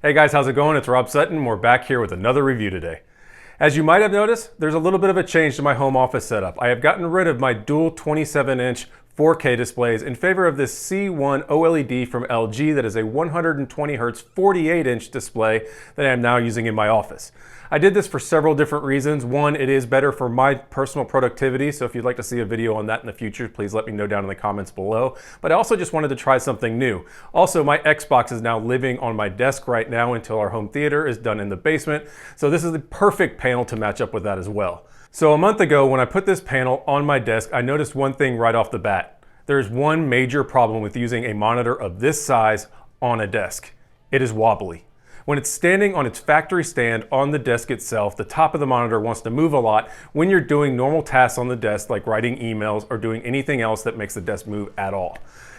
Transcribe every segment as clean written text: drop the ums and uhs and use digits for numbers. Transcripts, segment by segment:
Hey guys, how's it going? It's Rob Sutton. We're back here with another review today. As you might have noticed, there's a little bit of a change to my home office setup. I have gotten rid of my dual 27-inch 4K displays in favor of this C1 OLED from LG that is a 120 Hz 48-inch display that I am now using in my office. I did this for several different reasons. One, it is better for my personal productivity, so if you'd like to see a video on that in the future, please let me know down in the comments below. But I also just wanted to try something new. Also, my Xbox is now living on my desk right now until our home theater is done in the basement, so this is the perfect panel to match up with that as well. So a month ago, when I put this panel on my desk, I noticed one thing right off the bat. There's one major problem with using a monitor of this size on a desk. It is wobbly. When it's standing on its factory stand on the desk itself, the top of the monitor wants to move a lot when you're doing normal tasks on the desk, like writing emails or doing anything else that makes the desk move at all.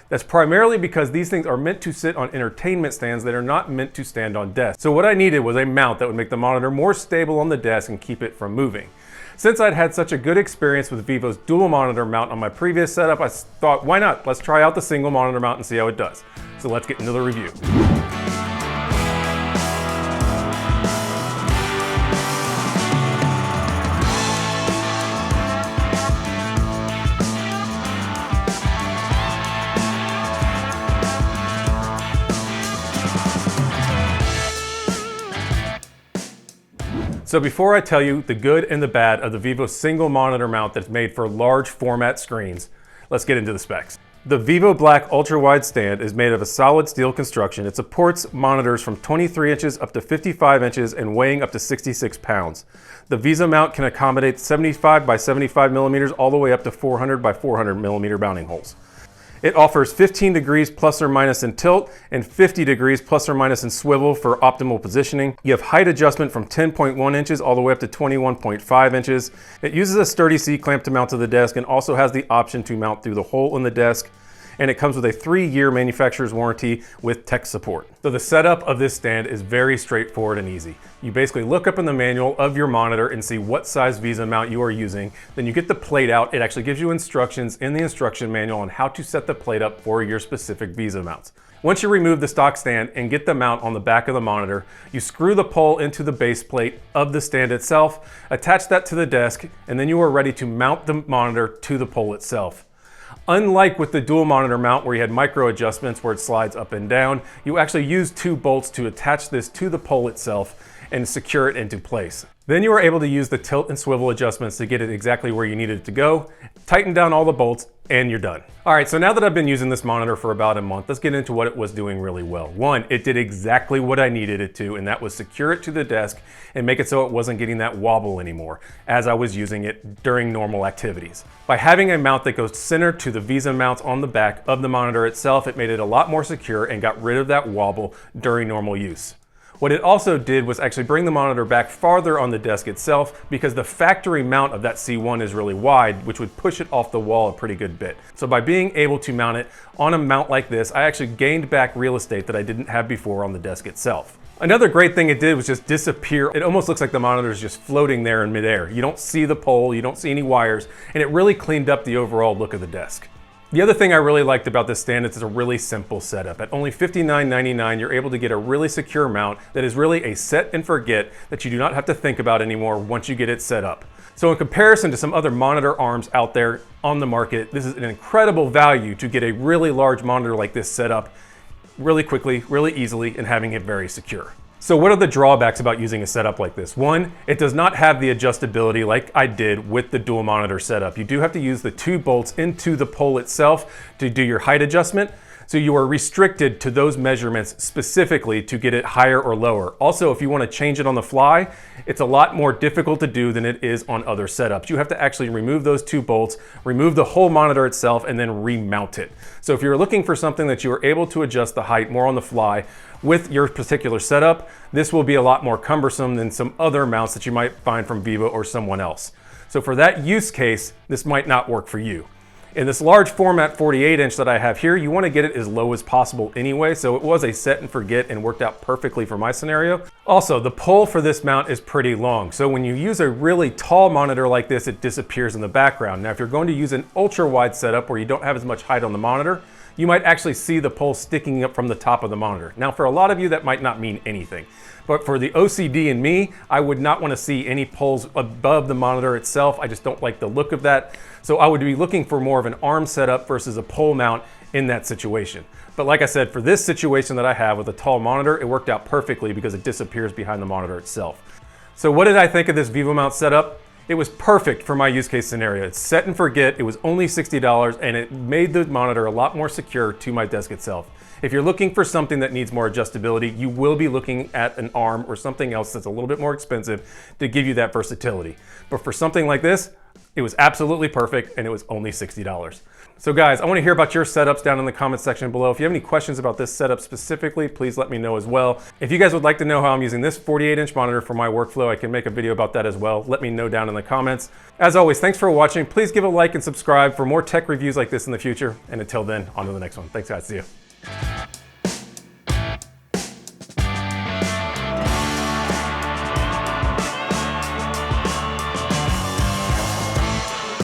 That's primarily because these things are meant to sit on entertainment stands that are not meant to stand on desks. So what I needed was a mount that would make the monitor more stable on the desk and keep it from moving. Since I'd had such a good experience with VIVO's dual monitor mount on my previous setup, I thought, why not? Let's try out the single monitor mount and see how it does. So let's get into the review. So before I tell you the good and the bad of the VIVO single monitor mount that's made for large format screens, let's get into the specs. The VIVO Black ultra-wide stand is made of a solid steel construction. It supports monitors from 23 inches up to 55 inches and weighing up to 66 pounds. The VIVO mount can accommodate 75 by 75 millimeters all the way up to 400 by 400 millimeter mounting holes. It offers 15 degrees plus or minus in tilt and 50 degrees plus or minus in swivel for optimal positioning. You have height adjustment from 10.1 inches all the way up to 21.5 inches. It uses a sturdy C-clamp to mount to the desk and also has the option to mount through the hole in the desk. And it comes with a 3-year manufacturer's warranty with tech support. So the setup of this stand is very straightforward and easy. You basically look up in the manual of your monitor and see what size VIVO mount you are using. Then you get the plate out. It actually gives you instructions in the instruction manual on how to set the plate up for your specific VIVO mounts. Once you remove the stock stand and get the mount on the back of the monitor, you screw the pole into the base plate of the stand itself, attach that to the desk, and then you are ready to mount the monitor to the pole itself. Unlike with the dual monitor mount where you had micro adjustments where it slides up and down, you actually use 2 bolts to attach this to the pole itself and secure it into place. Then you are able to use the tilt and swivel adjustments to get it exactly where you need it to go, tighten down all the bolts, and you're done. All right, so now that I've been using this monitor for about a month, let's get into what it was doing really well. One, it did exactly what I needed it to, and that was secure it to the desk and make it so it wasn't getting that wobble anymore as I was using it during normal activities. By having a mount that goes center to the VIVO mounts on the back of the monitor itself, it made it a lot more secure and got rid of that wobble during normal use. What it also did was actually bring the monitor back farther on the desk itself because the factory mount of that C1 is really wide, which would push it off the wall a pretty good bit. So by being able to mount it on a mount like this, I actually gained back real estate that I didn't have before on the desk itself. Another great thing it did was just disappear. It almost looks like the monitor is just floating there in midair. You don't see the pole, you don't see any wires, and it really cleaned up the overall look of the desk. The other thing I really liked about this stand is it's a really simple setup. At only $59.99, you're able to get a really secure mount that is really a set and forget that you do not have to think about anymore once you get it set up. So in comparison to some other monitor arms out there on the market, this is an incredible value to get a really large monitor like this set up really quickly, really easily, and having it very secure. So what are the drawbacks about using a setup like this? One, it does not have the adjustability like I did with the dual monitor setup. You do have to use the 2 bolts into the pole itself to do your height adjustment. So you are restricted to those measurements specifically to get it higher or lower. Also, if you want to change it on the fly, it's a lot more difficult to do than it is on other setups. You have to actually remove those 2 bolts, remove the whole monitor itself, and then remount it. So if you're looking for something that you are able to adjust the height more on the fly with your particular setup, this will be a lot more cumbersome than some other mounts that you might find from VIVO or someone else. So for that use case, this might not work for you. In this large format 48-inch that I have here, you want to get it as low as possible anyway, so it was a set and forget and worked out perfectly for my scenario. Also, the pole for this mount is pretty long, so when you use a really tall monitor like this, it disappears in the background. Now, if you're going to use an ultra-wide setup where you don't have as much height on the monitor, you might actually see the pole sticking up from the top of the monitor. Now, for a lot of you, that might not mean anything. But for the OCD in me, I would not want to see any poles above the monitor itself. I just don't like the look of that. So I would be looking for more of an arm setup versus a pole mount in that situation. But like I said, for this situation that I have with a tall monitor, it worked out perfectly because it disappears behind the monitor itself. So what did I think of this VIVO mount setup? It was perfect for my use case scenario. It's set and forget. It was only $60 and it made the monitor a lot more secure to my desk itself. If you're looking for something that needs more adjustability, you will be looking at an ARM or something else that's a little bit more expensive to give you that versatility. But for something like this, it was absolutely perfect and it was only $60. So guys, I want to hear about your setups down in the comments section below. If you have any questions about this setup specifically, please let me know as well. If you guys would like to know how I'm using this 48-inch monitor for my workflow, I can make a video about that as well. Let me know down in the comments. As always, thanks for watching. Please give a like and subscribe for more tech reviews like this in the future. And until then, on to the next one. Thanks guys, see you.